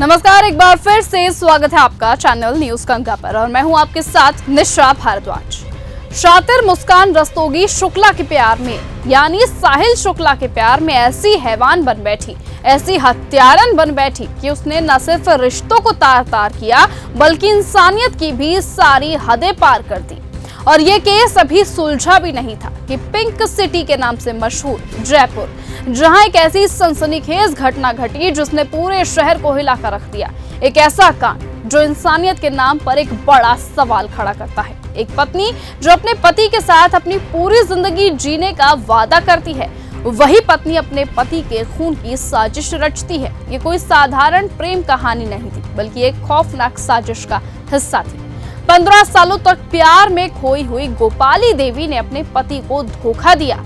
नमस्कार, एक बार फिर से स्वागत है आपका चैनल न्यूज गंगा पर और मैं हूं आपके साथ निशा भारद्वाज। शातिर मुस्कान रस्तोगी शुक्ला के प्यार में यानी साहिल शुक्ला के प्यार में ऐसी हैवान बन बैठी, ऐसी हत्यारन बन बैठी कि उसने न सिर्फ रिश्तों को तार तार किया बल्कि इंसानियत की भी सारी हदें पार कर दी। और ये केस अभी सुलझा भी नहीं था कि पिंक सिटी के नाम से मशहूर जयपुर, जहां एक ऐसी सनसनीखेज घटना घटी जिसने पूरे शहर को हिलाकर रख दिया। एक ऐसा कांड जो इंसानियत के नाम पर एक बड़ा सवाल खड़ा करता है। एक पत्नी जो अपने पति के साथ अपनी पूरी जिंदगी जीने का वादा करती है, वही पत्नी अपने पति के खून की साजिश रचती है। ये कोई साधारण प्रेम कहानी नहीं थी बल्कि एक खौफनाक साजिश का हिस्सा थी। 15 सालों तक प्यार में खोई हुई गोपाली देवी ने अपने पति को धोखा दिया।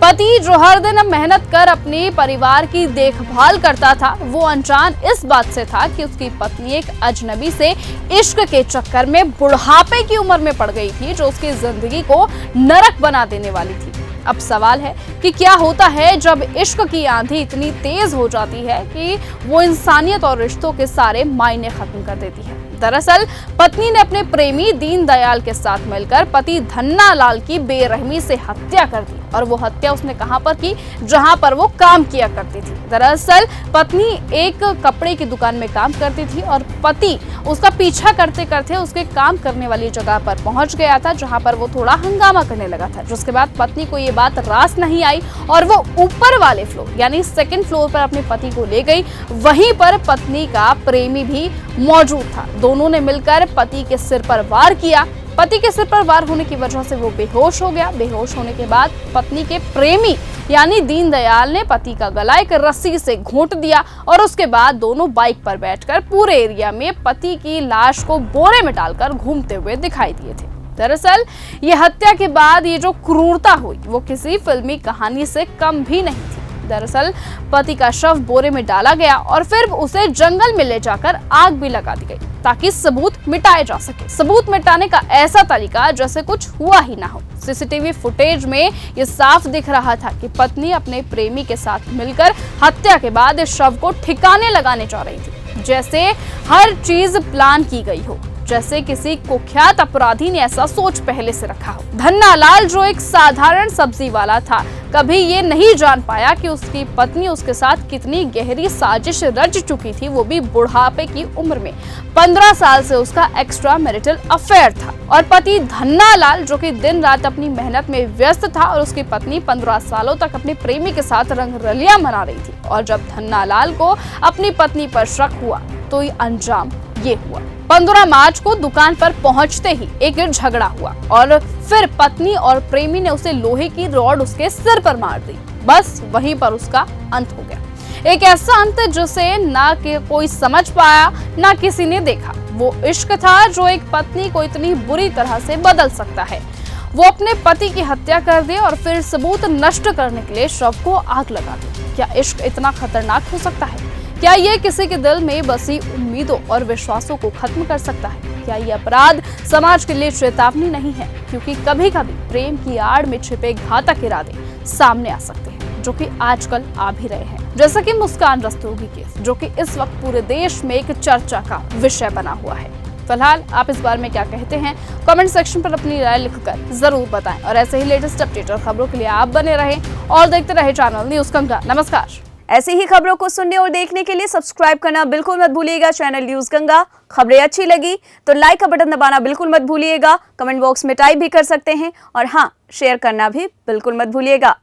पति जो हर दिन मेहनत कर अपने परिवार की देखभाल करता था, वो अनजान इस बात से था कि उसकी पत्नी एक अजनबी से इश्क के चक्कर में बुढ़ापे की उम्र में पड़ गई थी, जो उसकी जिंदगी को नरक बना देने वाली थी। अब सवाल है कि क्या होता है जब इश्क की आंधी इतनी तेज हो जाती है कि वो इंसानियत और रिश्तों के सारे मायने खत्म कर देती है। दरअसल पत्नी ने अपने प्रेमी दीनदयाल के साथ मिलकर पति धन्ना लाल की बेरहमी से हत्या कर दी। और वो हत्या उसने कहां पर की? जहां पर वो काम किया करती थी। दरअसल पत्नी एक कपड़े की दुकान में काम करती थी और पति उसका पीछा करते करते उसके काम करने वाली जगह पर पहुंच गया था, जहां पर वो थोड़ा हंगामा करने लगा था। जिसके बाद पत्नी को ये बात रास नहीं आई और वो ऊपर वाले फ्लोर यानी सेकंड फ्लोर पर अपने पति को ले गई। वहीं पर पत्नी का प्रेमी भी मौजूद था। दोनों ने मिलकर पति के सिर पर वार किया। पति के सिर पर वार होने की वजह से वो बेहोश हो गया। बेहोश होने के बाद पत्नी के प्रेमी यानी दीनदयाल ने पति का गला एक रस्सी से घोंट दिया और उसके बाद दोनों बाइक पर बैठकर पूरे एरिया में पति की लाश को बोरे में डालकर घूमते हुए दिखाई दिए थे। दरअसल ये हत्या के बाद ये जो क्रूरता हुई वो किसी फिल्मी कहानी से कम भी नहीं थी। दरअसल पति का शव बोरे में डाला गया और फिर उसे जंगल में ले जाकर आग भी लगा दी गई ताकि सबूत मिटाए जा सके। सबूत मिटाने का ऐसा तरीका जैसे कुछ हुआ ही ना हो। सीसीटीवी फुटेज में ये साफ दिख रहा था कि पत्नी अपने प्रेमी के साथ मिलकर हत्या के बाद इस शव को ठिकाने लगाने जा रही थी, जैसे हर चीज प्लान की गई हो, जैसे किसी कुख्यात अपराधी ने ऐसा सोच पहले से रखा हो। धन्ना लाल जो एक साधारण सब्जी वाला था, कभी ये नहीं जान पाया कि उसकी पत्नी उसके साथ कितनी गहरी साजिश रच चुकी थी, वो भी बुढ़ापे की उम्र में। 15 साल से उसका एक्स्ट्रा मैरिटल अफेयर था और पति धन्ना लाल जो कि दिन रात अपनी मेहनत में व्यस्त था और उसकी पत्नी 15 सालों तक अपने प्रेमी के साथ रंगरलियां मना रही थी। और जब धन्ना लाल को अपनी पत्नी पर शक हुआ तो ये अंजाम ये हुआ। 15 मार्च को दुकान पर पहुंचते ही एक झगड़ा हुआ और फिर पत्नी और प्रेमी ने उसे लोहे की रॉड उसके सिर पर मार दी। बस वहीं पर उसका अंत हो गया। एक ऐसा अंत जिसे ना कोई समझ पाया ना किसी ने देखा। वो इश्क था जो एक पत्नी को इतनी बुरी तरह से बदल सकता है। वो अपने पति की हत्या कर दे और फिर सबूत नष्ट करने के लिए शव को आग लगा दे। क्या इश्क इतना खतरनाक हो सकता है? क्या ये किसी के दिल में बसी उम्मीदों और विश्वासों को खत्म कर सकता है? क्या ये अपराध समाज के लिए चेतावनी नहीं है? क्योंकि कभी कभी प्रेम की आड़ में छिपे घातक इरादे सामने आ सकते हैं, जो कि आजकल आ भी रहे हैं, जैसा कि मुस्कान रस्तोगी केस, जो कि इस वक्त पूरे देश में एक चर्चा का विषय बना हुआ है। फिलहाल आप इस बारे में क्या कहते हैं? कमेंट सेक्शन पर अपनी राय लिखकर जरूर बताएं और ऐसे ही लेटेस्ट अपडेट और खबरों के लिए आप बने रहें और देखते रहे चैनल न्यूज गंगा। नमस्कार। ऐसी ही खबरों को सुनने और देखने के लिए सब्सक्राइब करना बिल्कुल मत भूलिएगा चैनल न्यूज गंगा। खबरें अच्छी लगी तो लाइक का बटन दबाना बिल्कुल मत भूलिएगा। कमेंट बॉक्स में टाइप भी कर सकते हैं और हाँ, शेयर करना भी बिल्कुल मत भूलिएगा।